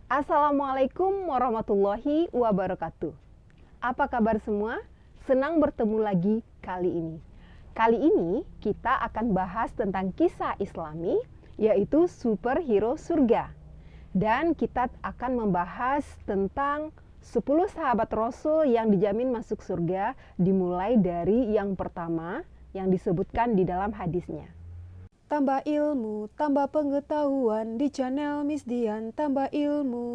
Assalamualaikum warahmatullahi wabarakatuh. Apa kabar semua? Senang bertemu lagi kali ini. Kali ini kita akan bahas tentang kisah Islami, yaitu superhero surga. Dan kita akan membahas tentang 10 sahabat Rasul yang dijamin masuk surga, dimulai dari yang pertama yang disebutkan di dalam hadisnya. Tambah ilmu, tambah pengetahuan di channel Miss Dian Tambah Ilmu.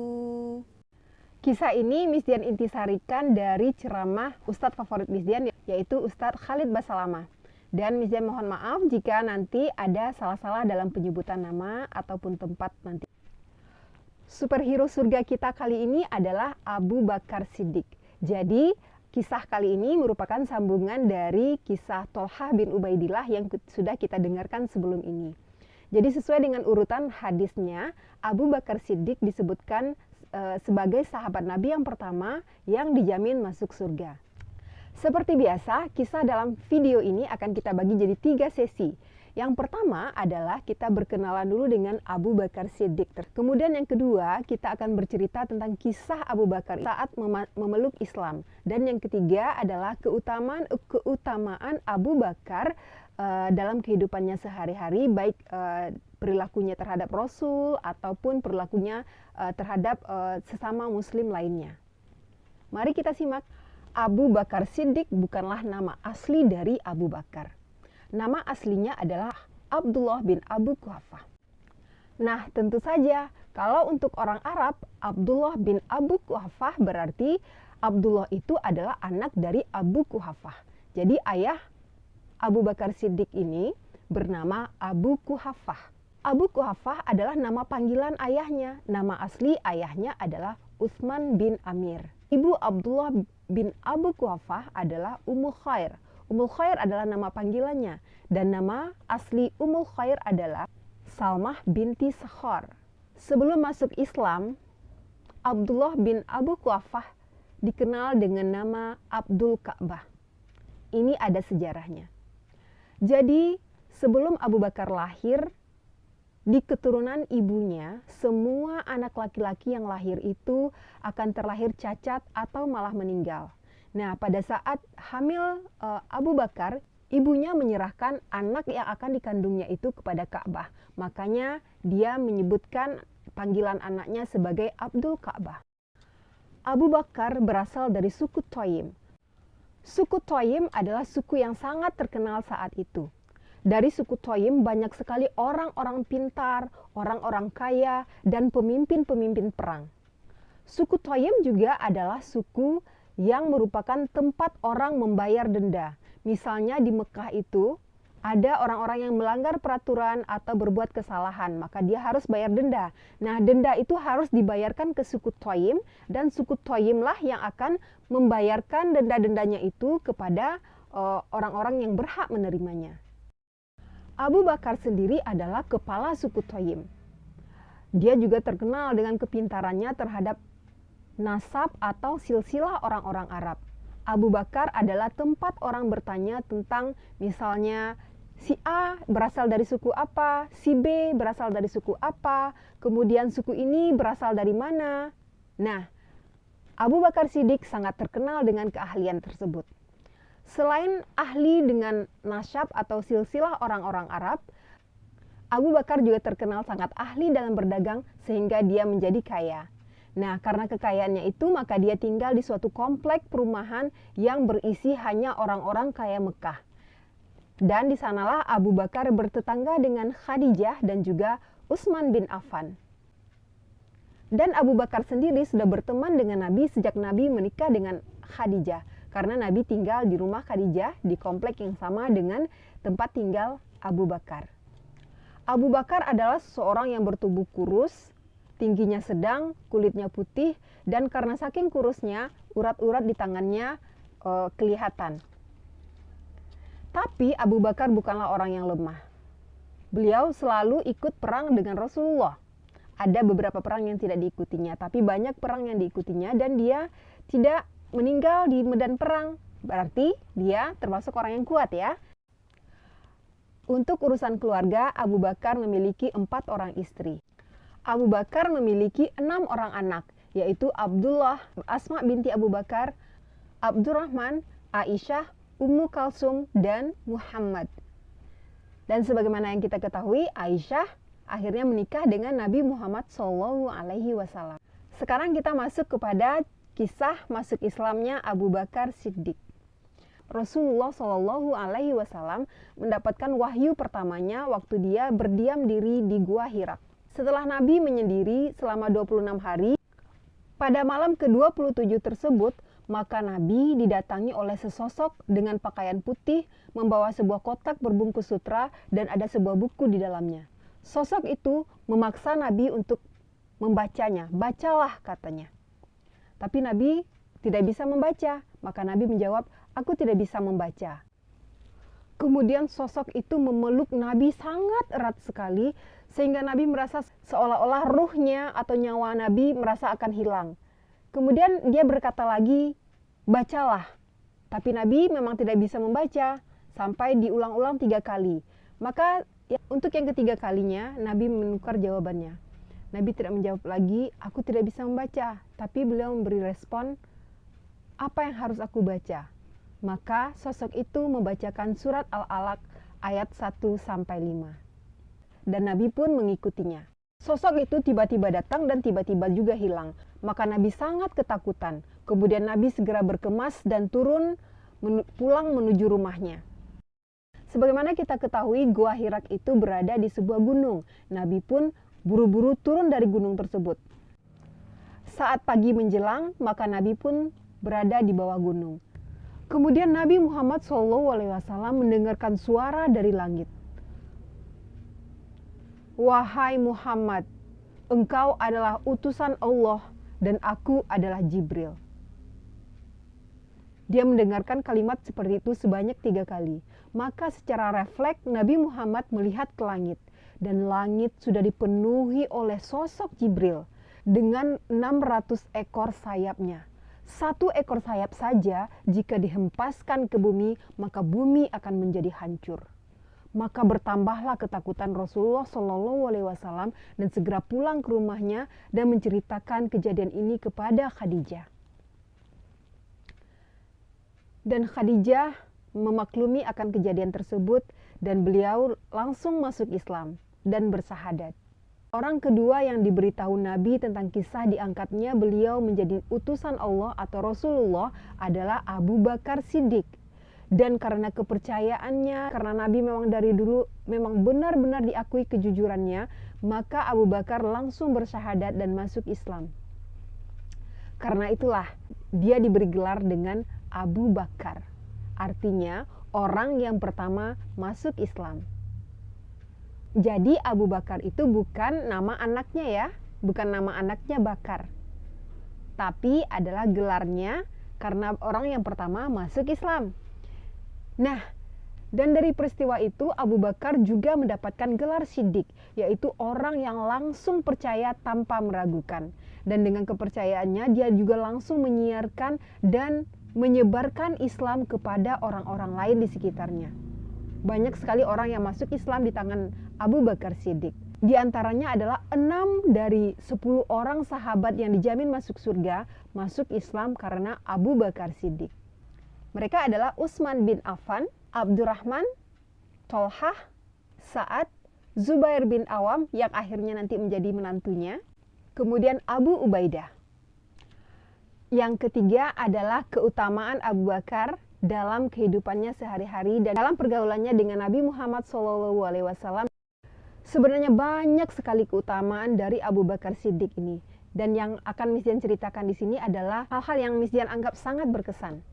Kisah ini Miss Dian intisarikan dari ceramah Ustadz favorit Miss Dian, yaitu Ustadz Khalid Basalamah. Dan Miss Dian mohon maaf jika nanti ada salah-salah dalam penyebutan nama ataupun tempat nanti. Superhero surga kita kali ini adalah Abu Bakar Siddiq. Jadi kisah kali ini merupakan sambungan dari kisah Tolhah bin Ubaidillah yang sudah kita dengarkan sebelum ini. Jadi sesuai dengan urutan hadisnya, Abu Bakar Siddiq disebutkan sebagai sahabat Nabi yang pertama yang dijamin masuk surga. Seperti biasa, kisah dalam video ini akan kita bagi jadi 3 sesi. Yang pertama adalah kita berkenalan dulu dengan Abu Bakar Siddiq. Kemudian yang kedua, kita akan bercerita tentang kisah Abu Bakar saat memeluk Islam. Dan yang ketiga adalah keutamaan Abu Bakar dalam kehidupannya sehari-hari, baik perilakunya terhadap Rasul ataupun perilakunya terhadap sesama muslim lainnya. Mari kita simak. Abu Bakar Siddiq bukanlah nama asli dari Abu Bakar. Nama aslinya adalah Abdullah bin Abu Quhafah. Nah, tentu saja kalau untuk orang Arab, Abdullah bin Abu Quhafah berarti Abdullah itu adalah anak dari Abu Quhafah. Jadi ayah Abu Bakar Siddiq ini bernama Abu Quhafah. Abu Quhafah adalah nama panggilan ayahnya. Nama asli ayahnya adalah Utsman bin Amir. Ibu Abdullah bin Abu Quhafah adalah Ummul Khair. Ummul Khair adalah nama panggilannya, dan nama asli Ummul Khair adalah Salmah binti Sakhar. Sebelum masuk Islam, Abdullah bin Abu Quhafah dikenal dengan nama Abdul Ka'bah. Ini ada sejarahnya. Jadi, sebelum Abu Bakar lahir, di keturunan ibunya, semua anak laki-laki yang lahir itu akan terlahir cacat atau malah meninggal. Nah, pada saat hamil Abu Bakar, ibunya menyerahkan anak yang akan dikandungnya itu kepada Ka'bah. Makanya dia menyebutkan panggilan anaknya sebagai Abdul Ka'bah. Abu Bakar berasal dari suku Taim. Suku Taim adalah suku yang sangat terkenal saat itu. Dari suku Taim banyak sekali orang-orang pintar, orang-orang kaya, dan pemimpin-pemimpin perang. Suku Taim juga adalah suku yang merupakan tempat orang membayar denda. Misalnya di Mekah itu ada orang-orang yang melanggar peraturan atau berbuat kesalahan, maka dia harus bayar denda. Nah, denda itu harus dibayarkan ke suku Taim, dan suku Taim lah yang akan membayarkan denda-dendanya itu kepada orang-orang yang berhak menerimanya. Abu Bakar sendiri adalah kepala suku Taim. Dia juga terkenal dengan kepintarannya terhadap nasab atau silsilah orang-orang Arab. Abu Bakar adalah tempat orang bertanya tentang misalnya si A berasal dari suku apa, si B berasal dari suku apa, kemudian suku ini berasal dari mana. Nah, Abu Bakar Siddiq sangat terkenal dengan keahlian tersebut. Selain ahli dengan nasab atau silsilah orang-orang Arab, Abu Bakar juga terkenal sangat ahli dalam berdagang sehingga dia menjadi kaya. Nah, karena kekayaannya itu, maka dia tinggal di suatu komplek perumahan yang berisi hanya orang-orang kaya Mekah. Dan di sanalah Abu Bakar bertetangga dengan Khadijah dan juga Utsman bin Affan. Dan Abu Bakar sendiri sudah berteman dengan Nabi sejak Nabi menikah dengan Khadijah. Karena Nabi tinggal di rumah Khadijah di komplek yang sama dengan tempat tinggal Abu Bakar. Abu Bakar adalah seseorang yang bertubuh kurus, tingginya sedang, kulitnya putih, dan karena saking kurusnya, urat-urat di tangannya kelihatan. Tapi Abu Bakar bukanlah orang yang lemah. Beliau selalu ikut perang dengan Rasulullah. Ada beberapa perang yang tidak diikutinya, tapi banyak perang yang diikutinya, dan dia tidak meninggal di medan perang. Berarti dia termasuk orang yang kuat ya. Untuk urusan keluarga, Abu Bakar memiliki 4 orang istri. Abu Bakar memiliki 6 orang anak, yaitu Abdullah, Asma binti Abu Bakar, Abdurrahman, Aisyah, Ummu Kalsum, dan Muhammad. Dan sebagaimana yang kita ketahui, Aisyah akhirnya menikah dengan Nabi Muhammad SAW. Sekarang kita masuk kepada kisah masuk Islamnya Abu Bakar Siddiq. Rasulullah SAW mendapatkan wahyu pertamanya waktu dia berdiam diri di Gua Hira. Setelah Nabi menyendiri selama 26 hari, pada malam ke-27 tersebut, maka Nabi didatangi oleh sesosok dengan pakaian putih, membawa sebuah kotak berbungkus sutra dan ada sebuah buku di dalamnya. Sosok itu memaksa Nabi untuk membacanya. Bacalah, katanya. Tapi Nabi tidak bisa membaca, maka Nabi menjawab, aku tidak bisa membaca. Kemudian sosok itu memeluk Nabi sangat erat sekali, sehingga Nabi merasa seolah-olah ruhnya atau nyawa Nabi merasa akan hilang. Kemudian dia berkata lagi, bacalah. Tapi Nabi memang tidak bisa membaca, sampai diulang-ulang 3 kali. Maka untuk yang ketiga kalinya, Nabi menukar jawabannya. Nabi tidak menjawab lagi, aku tidak bisa membaca. Tapi beliau memberi respon, apa yang harus aku baca? Maka sosok itu membacakan surat Al-Alaq ayat 1-5. Dan Nabi pun mengikutinya. Sosok itu tiba-tiba datang dan tiba-tiba juga hilang. Maka Nabi sangat ketakutan. Kemudian Nabi segera berkemas dan pulang menuju rumahnya. Sebagaimana kita ketahui, Gua Hira itu berada di sebuah gunung. Nabi pun buru-buru turun dari gunung tersebut. Saat pagi menjelang, maka Nabi pun berada di bawah gunung. Kemudian Nabi Muhammad SAW mendengarkan suara dari langit. Wahai Muhammad, engkau adalah utusan Allah dan aku adalah Jibril. Dia mendengarkan kalimat seperti itu sebanyak 3 kali. Maka secara refleks Nabi Muhammad melihat ke langit. Dan langit sudah dipenuhi oleh sosok Jibril dengan 600 ekor sayapnya. 1 ekor sayap saja jika dihempaskan ke bumi, maka bumi akan menjadi hancur. Maka bertambahlah ketakutan Rasulullah SAW dan segera pulang ke rumahnya dan menceritakan kejadian ini kepada Khadijah. Dan Khadijah memaklumi akan kejadian tersebut dan beliau langsung masuk Islam dan bersahadat. Orang kedua yang diberitahu Nabi tentang kisah diangkatnya beliau menjadi utusan Allah atau Rasulullah adalah Abu Bakar Siddiq. Dan karena kepercayaannya, karena Nabi memang dari dulu memang benar-benar diakui kejujurannya, maka Abu Bakar langsung bersyahadat dan masuk Islam. Karena itulah dia diberi gelar dengan Abu Bakar. Artinya orang yang pertama masuk Islam. Jadi Abu Bakar itu bukan nama anaknya ya, bukan nama anaknya Bakar. Tapi adalah gelarnya karena orang yang pertama masuk Islam. Nah, dan dari peristiwa itu Abu Bakar juga mendapatkan gelar Siddiq, yaitu orang yang langsung percaya tanpa meragukan. Dan dengan kepercayaannya dia juga langsung menyiarkan dan menyebarkan Islam kepada orang-orang lain di sekitarnya. Banyak sekali orang yang masuk Islam di tangan Abu Bakar Siddiq. Di antaranya adalah 6 dari 10 orang sahabat yang dijamin masuk surga masuk Islam karena Abu Bakar Siddiq. Mereka adalah Utsman bin Affan, Abdurrahman, Tolhah, Sa'ad, Zubair bin Awam yang akhirnya nanti menjadi menantunya, kemudian Abu Ubaidah. Yang ketiga adalah keutamaan Abu Bakar dalam kehidupannya sehari-hari dan dalam pergaulannya dengan Nabi Muhammad SAW. Sebenarnya banyak sekali keutamaan dari Abu Bakar Siddiq ini. Dan yang akan Miss Dian ceritakan di sini adalah hal-hal yang Miss Dian anggap sangat berkesan.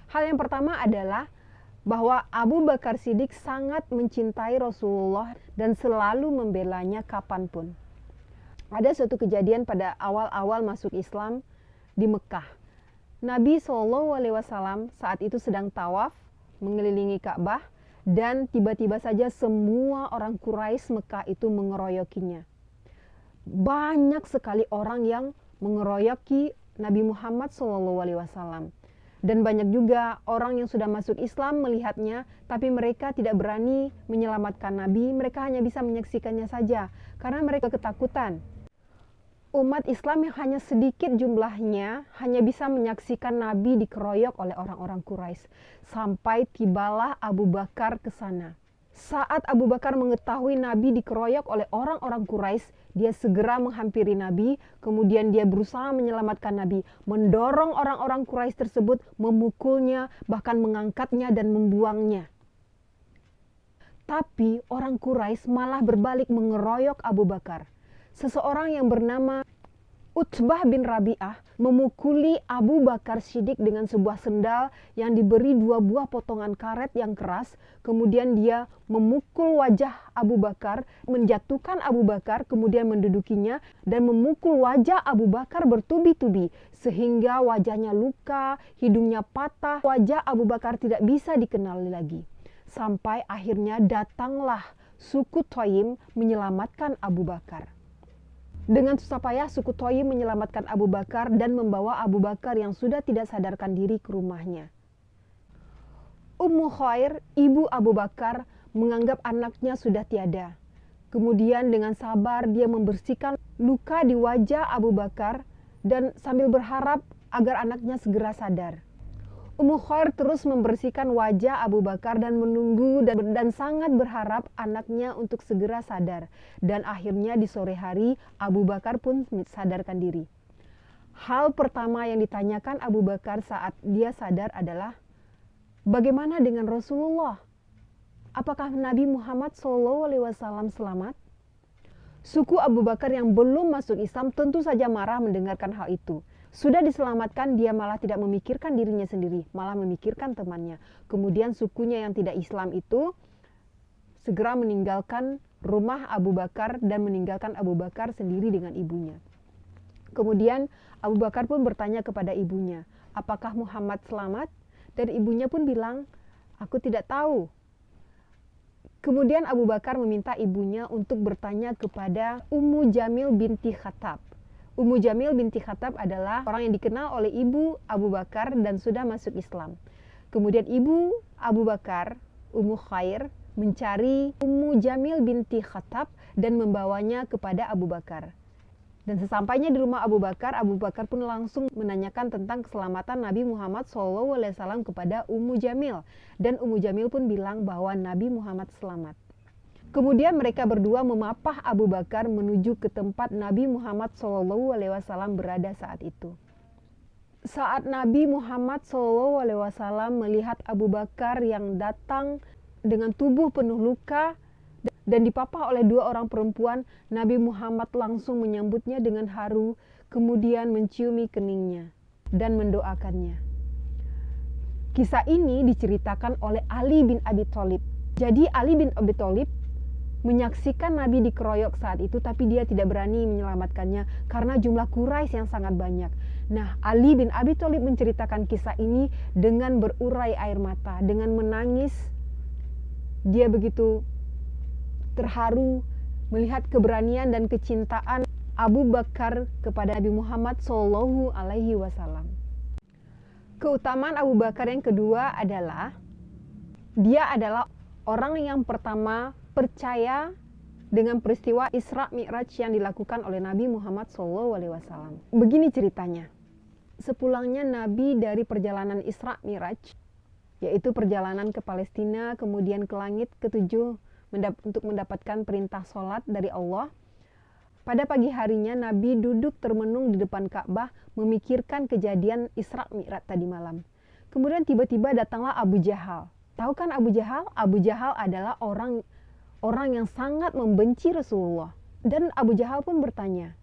Hal yang pertama adalah bahwa Abu Bakar Siddiq sangat mencintai Rasulullah dan selalu membelanya kapanpun. Ada suatu kejadian pada awal-awal masuk Islam di Mekah. Nabi SAW saat itu sedang tawaf mengelilingi Ka'bah dan tiba-tiba saja semua orang Quraisy Mekah itu mengeroyokinya. Banyak sekali orang yang mengeroyoki Nabi Muhammad SAW. Dan banyak juga orang yang sudah masuk Islam melihatnya, tapi mereka tidak berani menyelamatkan Nabi, mereka hanya bisa menyaksikannya saja, karena mereka ketakutan. Umat Islam yang hanya sedikit jumlahnya hanya bisa menyaksikan Nabi dikeroyok oleh orang-orang Quraisy. Sampai tibalah Abu Bakar ke sana. Saat Abu Bakar mengetahui Nabi dikeroyok oleh orang-orang Quraisy, dia segera menghampiri Nabi, kemudian dia berusaha menyelamatkan Nabi, mendorong orang-orang Quraisy tersebut, memukulnya, bahkan mengangkatnya dan membuangnya. Tapi orang Quraisy malah berbalik mengeroyok Abu Bakar. Seseorang yang bernama Utbah bin Rabi'ah memukuli Abu Bakar Siddiq dengan sebuah sendal yang diberi 2 buah potongan karet yang keras. Kemudian dia memukul wajah Abu Bakar, menjatuhkan Abu Bakar, kemudian mendudukinya dan memukul wajah Abu Bakar bertubi-tubi sehingga wajahnya luka, hidungnya patah, wajah Abu Bakar tidak bisa dikenali lagi. Sampai akhirnya datanglah suku Taim menyelamatkan Abu Bakar. Dengan susah payah suku Taim menyelamatkan Abu Bakar dan membawa Abu Bakar yang sudah tidak sadarkan diri ke rumahnya. Ummu Khair, ibu Abu Bakar, menganggap anaknya sudah tiada. Kemudian dengan sabar dia membersihkan luka di wajah Abu Bakar dan sambil berharap agar anaknya segera sadar. Ummu Khair terus membersihkan wajah Abu Bakar dan menunggu dan sangat berharap anaknya untuk segera sadar. Dan akhirnya di sore hari Abu Bakar pun sadarkan diri. Hal pertama yang ditanyakan Abu Bakar saat dia sadar adalah, bagaimana dengan Rasulullah? Apakah Nabi Muhammad SAW selamat? Suku Abu Bakar yang belum masuk Islam tentu saja marah mendengarkan hal itu. Sudah diselamatkan, dia malah tidak memikirkan dirinya sendiri, malah memikirkan temannya. Kemudian sukunya yang tidak Islam itu segera meninggalkan rumah Abu Bakar dan meninggalkan Abu Bakar sendiri dengan ibunya. Kemudian Abu Bakar pun bertanya kepada ibunya, apakah Muhammad selamat? Dan ibunya pun bilang, aku tidak tahu. Kemudian Abu Bakar meminta ibunya untuk bertanya kepada Ummu Jamil binti Khattab. Ummu Jamil binti Khattab adalah orang yang dikenal oleh ibu Abu Bakar dan sudah masuk Islam. Kemudian ibu Abu Bakar, Ummu Khair, mencari Ummu Jamil binti Khattab dan membawanya kepada Abu Bakar. Dan sesampainya di rumah Abu Bakar pun langsung menanyakan tentang keselamatan Nabi Muhammad SAW kepada Ummu Jamil. Dan Ummu Jamil pun bilang bahwa Nabi Muhammad selamat. Kemudian mereka berdua memapah Abu Bakar menuju ke tempat Nabi Muhammad SAW berada saat itu. Saat Nabi Muhammad SAW melihat Abu Bakar yang datang dengan tubuh penuh luka dan dipapah oleh 2 orang perempuan, Nabi Muhammad langsung menyambutnya dengan haru, kemudian menciumi keningnya dan mendoakannya. Kisah ini diceritakan oleh Ali bin Abi Thalib. Jadi Ali bin Abi Thalib menyaksikan Nabi dikeroyok saat itu, tapi dia tidak berani menyelamatkannya karena jumlah Quraisy yang sangat banyak. Nah, Ali bin Abi Thalib menceritakan kisah ini dengan berurai air mata, dengan menangis. Dia begitu terharu melihat keberanian dan kecintaan Abu Bakar kepada Nabi Muhammad SAW. Keutamaan Abu Bakar yang kedua adalah dia adalah orang yang pertama percaya dengan peristiwa Isra Mi'raj yang dilakukan oleh Nabi Muhammad SAW. Begini ceritanya. Sepulangnya Nabi dari perjalanan Isra Mi'raj, yaitu perjalanan ke Palestina, kemudian ke langit ketujuh untuk mendapatkan perintah sholat dari Allah. Pada pagi harinya Nabi duduk termenung di depan Ka'bah memikirkan kejadian Isra Mi'raj tadi malam. Kemudian tiba-tiba datanglah Abu Jahal. Tahu kan Abu Jahal? Abu Jahal adalah orang yang sangat membenci Rasulullah. Dan Abu Jahal pun bertanya,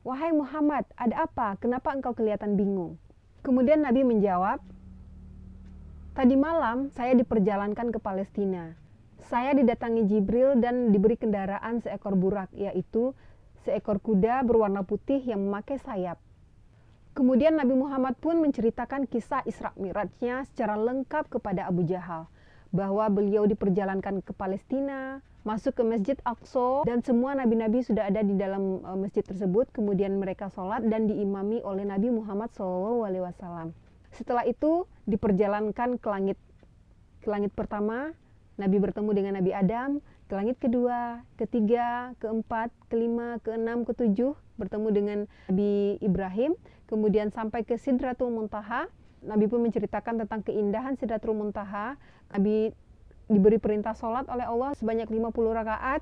wahai Muhammad, ada apa? Kenapa engkau kelihatan bingung? Kemudian Nabi menjawab, tadi malam saya diperjalankan ke Palestina. Saya didatangi Jibril dan diberi kendaraan seekor burak, yaitu seekor kuda berwarna putih yang memakai sayap. Kemudian Nabi Muhammad pun menceritakan kisah Isra Mi'rajnya secara lengkap kepada Abu Jahal, bahwa beliau diperjalankan ke Palestina, masuk ke Masjid Aqsa, dan semua nabi-nabi sudah ada di dalam masjid tersebut. Kemudian mereka sholat dan diimami oleh Nabi Muhammad SAW. Setelah itu diperjalankan ke langit pertama. Nabi bertemu dengan Nabi Adam, ke langit kedua, ketiga, keempat, kelima, keenam, ketujuh, bertemu dengan Nabi Ibrahim, kemudian sampai ke Sidratul Muntaha. Nabi pun menceritakan tentang keindahan Sidratul Muntaha. Nabi diberi perintah sholat oleh Allah sebanyak 50 rakaat.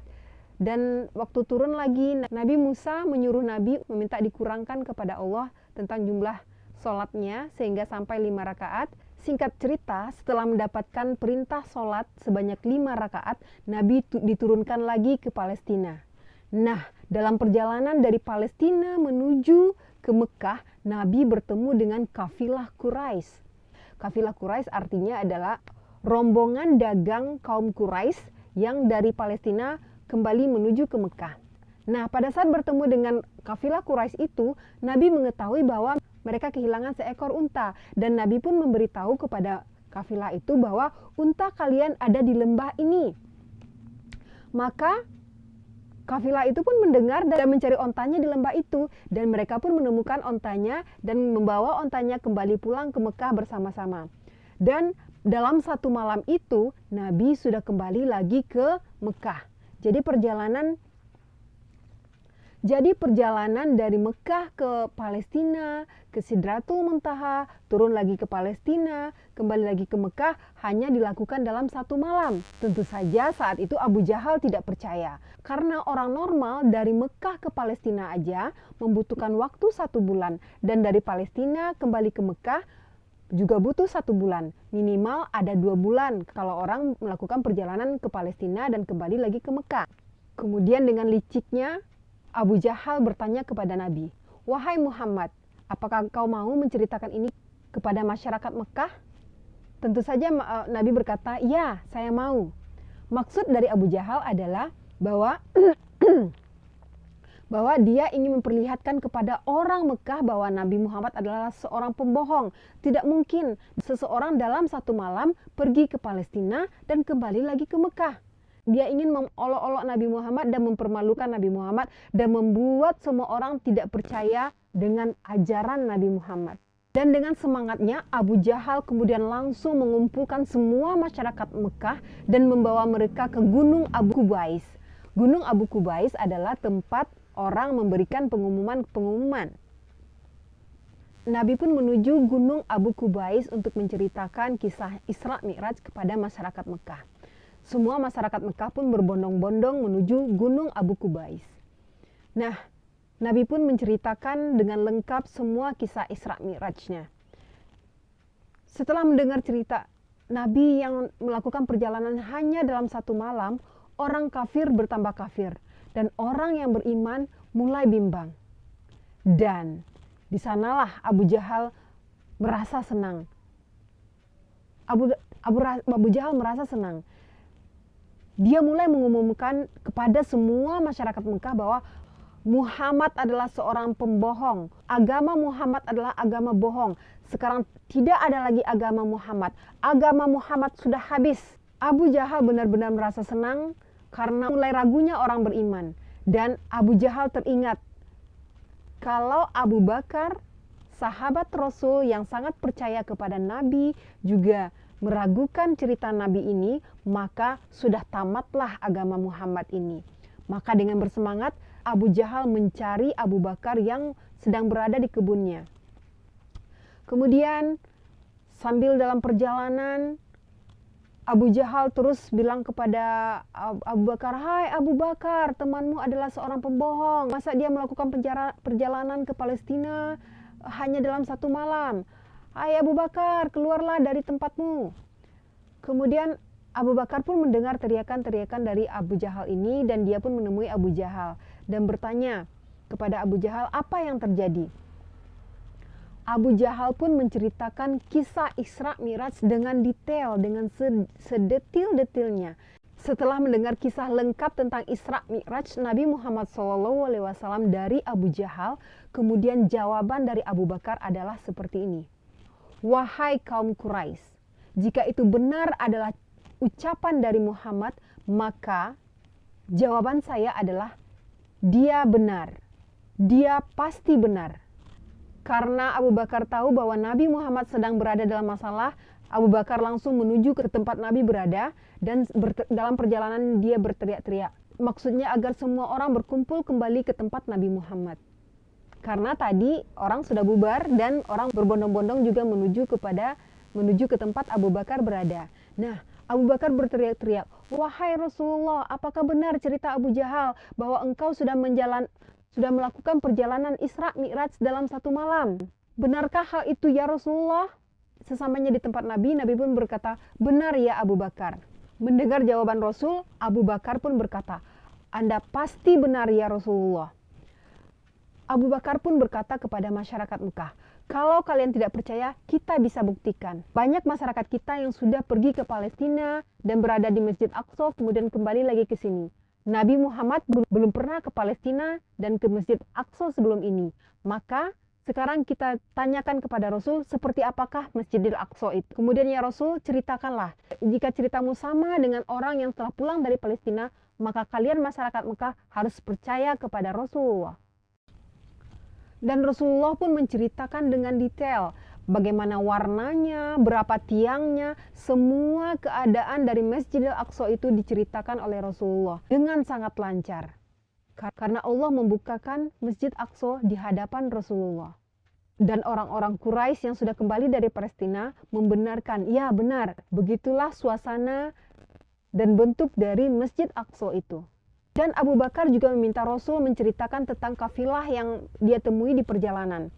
Dan waktu turun lagi, Nabi Musa menyuruh Nabi meminta dikurangkan kepada Allah tentang jumlah sholatnya sehingga sampai 5 rakaat. Singkat cerita, setelah mendapatkan perintah sholat sebanyak 5 rakaat, Nabi diturunkan lagi ke Palestina. Nah, dalam perjalanan dari Palestina menuju ke Mekah, Nabi bertemu dengan kafilah Quraisy. Kafilah Quraisy artinya adalah rombongan dagang kaum Quraisy yang dari Palestina kembali menuju ke Mekah. Nah, pada saat bertemu dengan kafilah Quraisy itu, Nabi mengetahui bahwa mereka kehilangan seekor unta, dan Nabi pun memberitahu kepada kafilah itu bahwa unta kalian ada di lembah ini. Maka kafilah itu pun mendengar dan mencari ontanya di lembah itu, dan mereka pun menemukan ontanya dan membawa ontanya kembali pulang ke Mekah bersama-sama. Dan dalam satu malam itu Nabi sudah kembali lagi ke Mekah. Jadi perjalanan dari Mekah ke Palestina, ke Sidratul Muntaha, turun lagi ke Palestina, kembali lagi ke Mekah hanya dilakukan dalam satu malam. Tentu saja saat itu Abu Jahal tidak percaya. Karena orang normal dari Mekah ke Palestina aja membutuhkan waktu 1 bulan. Dan dari Palestina kembali ke Mekah juga butuh 1 bulan. Minimal ada 2 bulan kalau orang melakukan perjalanan ke Palestina dan kembali lagi ke Mekah. Kemudian dengan liciknya Abu Jahal bertanya kepada Nabi, "Wahai Muhammad, apakah engkau mau menceritakan ini kepada masyarakat Mekah?" Tentu saja Nabi berkata, "Ya, saya mau." Maksud dari Abu Jahal adalah bahwa dia ingin memperlihatkan kepada orang Mekah bahwa Nabi Muhammad adalah seorang pembohong. Tidak mungkin seseorang dalam satu malam pergi ke Palestina dan kembali lagi ke Mekah. Dia ingin mengolok-olok Nabi Muhammad dan mempermalukan Nabi Muhammad dan membuat semua orang tidak percaya dengan ajaran Nabi Muhammad. Dan dengan semangatnya, Abu Jahal kemudian langsung mengumpulkan semua masyarakat Mekah dan membawa mereka ke Gunung Abu Qubais. Gunung Abu Qubais adalah tempat orang memberikan pengumuman. Nabi pun menuju Gunung Abu Qubais untuk menceritakan kisah Isra Mi'raj kepada masyarakat Mekah. Semua masyarakat Mekah pun berbondong-bondong menuju Gunung Abu Qubais. Nah, Nabi pun menceritakan dengan lengkap semua kisah Isra Mi'rajnya. Setelah mendengar cerita Nabi yang melakukan perjalanan hanya dalam 1 malam, orang kafir bertambah kafir dan orang yang beriman mulai bimbang. Dan di sanalah Abu Jahal merasa senang. Abu Jahal merasa senang. Dia mulai mengumumkan kepada semua masyarakat Mekah bahwa Muhammad adalah seorang pembohong. Agama Muhammad adalah agama bohong. Sekarang tidak ada lagi agama Muhammad. Agama Muhammad sudah habis. Abu Jahal benar-benar merasa senang karena mulai ragunya orang beriman. Dan Abu Jahal teringat kalau Abu Bakar, sahabat Rasul yang sangat percaya kepada Nabi, juga meragukan cerita Nabi ini, maka sudah tamatlah agama Muhammad ini. Maka dengan bersemangat, Abu Jahal mencari Abu Bakar yang sedang berada di kebunnya. Kemudian sambil dalam perjalanan, Abu Jahal terus bilang kepada Abu Bakar, "Hai Abu Bakar, temanmu adalah seorang pembohong. Masa dia melakukan perjalanan ke Palestina hanya dalam 1 malam? Hai Abu Bakar, keluarlah dari tempatmu." Kemudian Abu Bakar pun mendengar teriakan-teriakan dari Abu Jahal ini, dan dia pun menemui Abu Jahal dan bertanya kepada Abu Jahal apa yang terjadi. Abu Jahal pun menceritakan kisah Isra Mi'raj dengan detail, dengan sedetil-detilnya. Setelah mendengar kisah lengkap tentang Isra Mi'raj Nabi Muhammad SAW dari Abu Jahal, kemudian jawaban dari Abu Bakar adalah seperti ini. "Wahai kaum Quraisy, jika itu benar adalah ucapan dari Muhammad, maka jawaban saya adalah dia benar. Dia pasti benar." Karena Abu Bakar tahu bahwa Nabi Muhammad sedang berada dalam masalah, Abu Bakar langsung menuju ke tempat Nabi berada dan dalam perjalanan dia berteriak-teriak. Maksudnya agar semua orang berkumpul kembali ke tempat Nabi Muhammad. Karena tadi orang sudah bubar dan orang berbondong-bondong juga menuju ke tempat Abu Bakar berada. Nah, Abu Bakar berteriak-teriak, "Wahai Rasulullah, apakah benar cerita Abu Jahal bahwa engkau sudah melakukan perjalanan Isra Mi'raj dalam satu malam? Benarkah hal itu ya Rasulullah?" Sesampainya di tempat Nabi, Nabi pun berkata, "Benar ya Abu Bakar." Mendengar jawaban Rasul, Abu Bakar pun berkata, "Anda pasti benar ya Rasulullah." Abu Bakar pun berkata kepada masyarakat Mekah, "Kalau kalian tidak percaya, kita bisa buktikan. Banyak masyarakat kita yang sudah pergi ke Palestina dan berada di Masjid Aqsa, kemudian kembali lagi ke sini. Nabi Muhammad belum pernah ke Palestina dan ke Masjid Aqsa sebelum ini. Maka sekarang kita tanyakan kepada Rasul seperti apakah Masjidil Aqsa itu. Kemudian ya Rasul, ceritakanlah. Jika ceritamu sama dengan orang yang telah pulang dari Palestina, maka kalian masyarakat Mekah harus percaya kepada Rasulullah." Dan Rasulullah pun menceritakan dengan detail bagaimana warnanya, berapa tiangnya, semua keadaan dari Masjidil Aqsa itu diceritakan oleh Rasulullah dengan sangat lancar. Karena Allah membukakan Masjid Aqsa di hadapan Rasulullah. Dan orang-orang Quraisy yang sudah kembali dari Palestina membenarkan, ya benar, begitulah suasana dan bentuk dari Masjid Aqsa itu. Dan Abu Bakar juga meminta Rasul menceritakan tentang kafilah yang dia temui di perjalanan.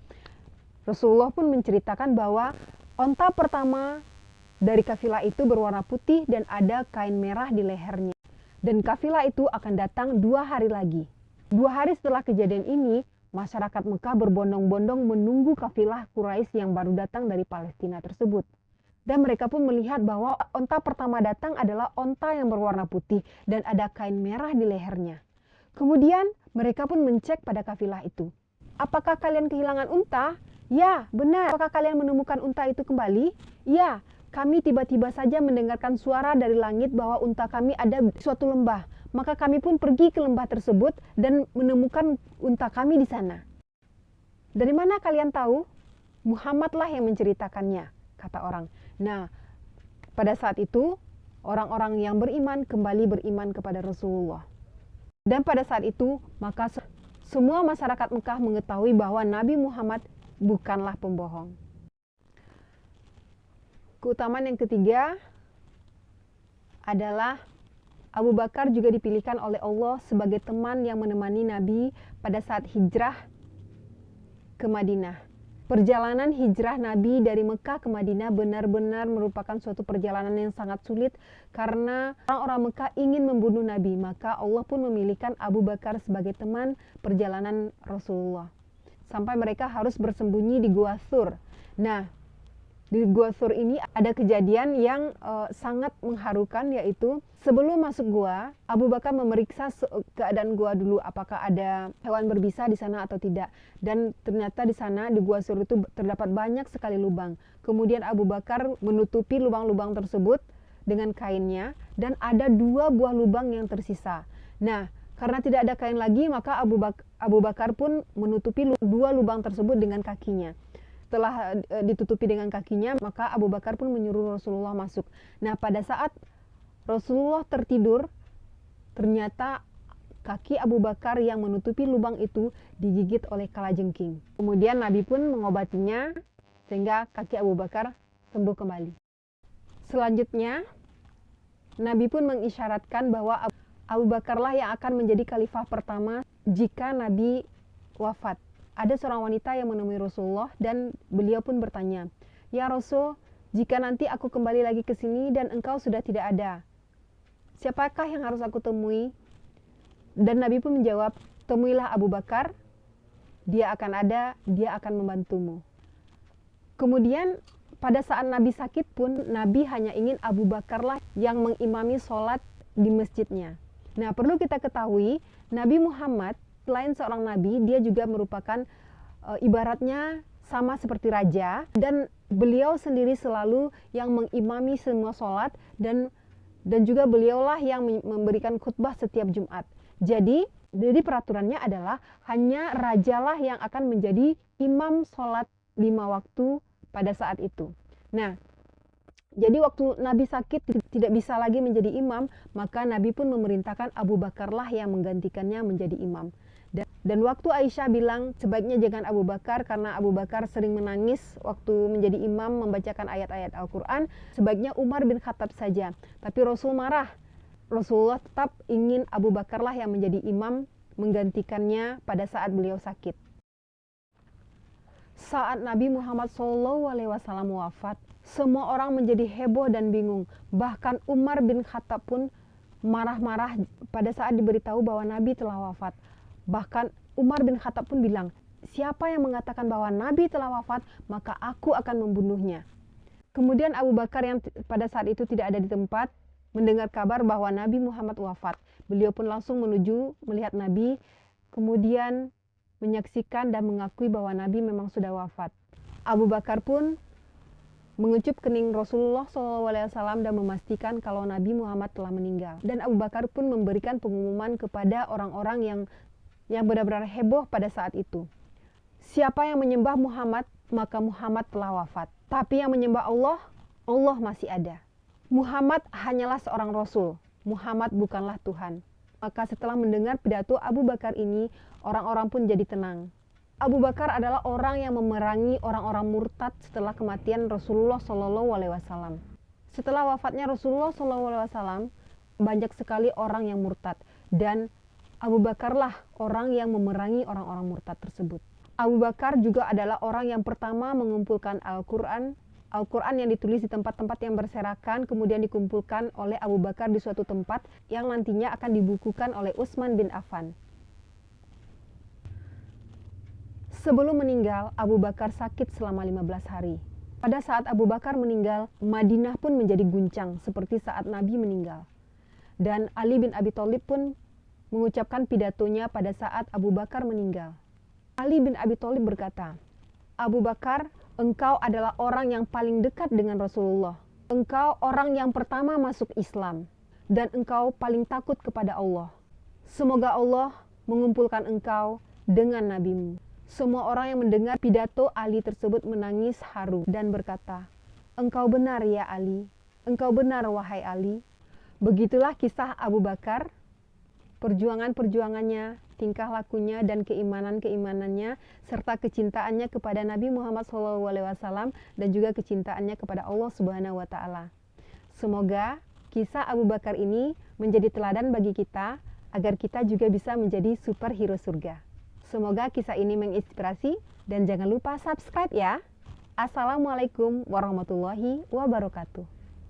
Rasulullah pun menceritakan bahwa onta pertama dari kafilah itu berwarna putih dan ada kain merah di lehernya. Dan kafilah itu akan datang 2 hari lagi. 2 hari setelah kejadian ini, masyarakat Mekah berbondong-bondong menunggu kafilah Quraisy yang baru datang dari Palestina tersebut. Dan mereka pun melihat bahwa onta pertama datang adalah onta yang berwarna putih dan ada kain merah di lehernya. Kemudian mereka pun mencek pada kafilah itu. "Apakah kalian kehilangan unta?" "Ya, benar." "Apakah kalian menemukan unta itu kembali?" "Ya, kami tiba-tiba saja mendengarkan suara dari langit bahwa unta kami ada di suatu lembah. Maka kami pun pergi ke lembah tersebut dan menemukan unta kami di sana." "Dari mana kalian tahu?" "Muhammadlah yang menceritakannya," kata orang. Nah, pada saat itu orang-orang yang beriman kembali beriman kepada Rasulullah. Dan pada saat itu maka semua masyarakat Mekah mengetahui bahwa Nabi Muhammad bukanlah pembohong. Keutamaan yang ketiga adalah Abu Bakar juga dipilihkan oleh Allah sebagai teman yang menemani Nabi pada saat hijrah ke Madinah. Perjalanan hijrah Nabi dari Mekah ke Madinah benar-benar merupakan suatu perjalanan yang sangat sulit karena orang-orang Mekah ingin membunuh Nabi. Maka Allah pun memilihkan Abu Bakar sebagai teman perjalanan Rasulullah. Sampai mereka harus bersembunyi di Gua Thur. Nah, di Gua Thur ini ada kejadian yang sangat mengharukan, yaitu sebelum masuk gua, Abu Bakar memeriksa keadaan gua dulu, apakah ada hewan berbisa di sana atau tidak. Dan ternyata di sana di Gua Thur itu terdapat banyak sekali lubang. Kemudian Abu Bakar menutupi lubang-lubang tersebut dengan kainnya dan ada 2 buah lubang yang tersisa. Nah, karena tidak ada kain lagi, maka Abu Bakar pun menutupi 2 lubang tersebut dengan kakinya. Setelah ditutupi dengan kakinya, maka Abu Bakar pun menyuruh Rasulullah masuk. Nah, pada saat Rasulullah tertidur, ternyata kaki Abu Bakar yang menutupi lubang itu digigit oleh kalajengking. Kemudian Nabi pun mengobatinya sehingga kaki Abu Bakar sembuh kembali. Selanjutnya, Nabi pun mengisyaratkan bahwa Abu Bakarlah yang akan menjadi khalifah pertama jika Nabi wafat. Ada seorang wanita yang menemui Rasulullah dan beliau pun bertanya, "Ya Rasul, jika nanti aku kembali lagi ke sini dan engkau sudah tidak ada, siapakah yang harus aku temui?" Dan Nabi pun menjawab, "Temuilah Abu Bakar, dia akan ada, dia akan membantumu." Kemudian pada saat Nabi sakit pun, Nabi hanya ingin Abu Bakarlah yang mengimami sholat di masjidnya. Nah, perlu kita ketahui, Nabi Muhammad selain seorang nabi, dia juga merupakan ibaratnya sama seperti raja, dan beliau sendiri selalu yang mengimami semua sholat, dan juga beliaulah yang memberikan khutbah setiap Jumat. Jadi peraturannya adalah hanya rajalah yang akan menjadi imam sholat 5 waktu pada saat itu. Nah, Jadi waktu Nabi sakit tidak bisa lagi menjadi imam, maka Nabi pun memerintahkan Abu Bakarlah yang menggantikannya menjadi imam. Dan waktu Aisyah bilang sebaiknya jangan Abu Bakar karena Abu Bakar sering menangis waktu menjadi imam membacakan ayat-ayat Al-Quran, sebaiknya Umar bin Khattab saja. Tapi Rasul marah. Rasulullah tetap ingin Abu Bakarlah yang menjadi imam menggantikannya pada saat beliau sakit. Saat Nabi Muhammad SAW wafat, semua orang menjadi heboh dan bingung. Bahkan Umar bin Khattab pun marah-marah pada saat diberitahu bahwa Nabi telah wafat. Bahkan Umar bin Khattab pun bilang, siapa yang mengatakan bahwa Nabi telah wafat, maka aku akan membunuhnya. Kemudian Abu Bakar yang pada saat itu tidak ada di tempat, mendengar kabar bahwa Nabi Muhammad wafat. Beliau pun langsung menuju melihat Nabi, kemudian menyaksikan dan mengakui bahwa Nabi memang sudah wafat. Abu Bakar pun mengecup kening Rasulullah SAW dan memastikan kalau Nabi Muhammad telah meninggal. Dan Abu Bakar pun memberikan pengumuman kepada orang-orang yang benar-benar heboh pada saat itu. Siapa yang menyembah Muhammad, maka Muhammad telah wafat. Tapi yang menyembah Allah, Allah masih ada. Muhammad hanyalah seorang Rasul. Muhammad bukanlah Tuhan. Maka setelah mendengar pidato Abu Bakar ini, orang-orang pun jadi tenang. Abu Bakar adalah orang yang memerangi orang-orang murtad setelah kematian Rasulullah SAW. Setelah wafatnya Rasulullah SAW, banyak sekali orang yang murtad. Dan Abu Bakarlah orang yang memerangi orang-orang murtad tersebut. Abu Bakar juga adalah orang yang pertama mengumpulkan Al-Quran yang ditulis di tempat-tempat yang berserakan, kemudian dikumpulkan oleh Abu Bakar di suatu tempat yang nantinya akan dibukukan oleh Utsman bin Affan. Sebelum meninggal, Abu Bakar sakit selama 15 hari. Pada saat Abu Bakar meninggal, Madinah pun menjadi guncang seperti saat Nabi meninggal. Dan Ali bin Abi Thalib pun mengucapkan pidatonya pada saat Abu Bakar meninggal. Ali bin Abi Thalib berkata, Abu Bakar, engkau adalah orang yang paling dekat dengan Rasulullah. Engkau orang yang pertama masuk Islam. Dan engkau paling takut kepada Allah. Semoga Allah mengumpulkan engkau dengan nabimu. Semua orang yang mendengar pidato Ali tersebut menangis haru dan berkata, engkau benar ya Ali, engkau benar wahai Ali. Begitulah kisah Abu Bakar, perjuangan-perjuangannya, tingkah lakunya dan keimanan-keimanannya, serta kecintaannya kepada Nabi Muhammad SAW dan juga kecintaannya kepada Allah Subhanahu wa Ta'ala. Semoga kisah Abu Bakar ini menjadi teladan bagi kita agar kita juga bisa menjadi superhero surga. Semoga kisah ini menginspirasi dan jangan lupa subscribe ya. Assalamualaikum warahmatullahi wabarakatuh.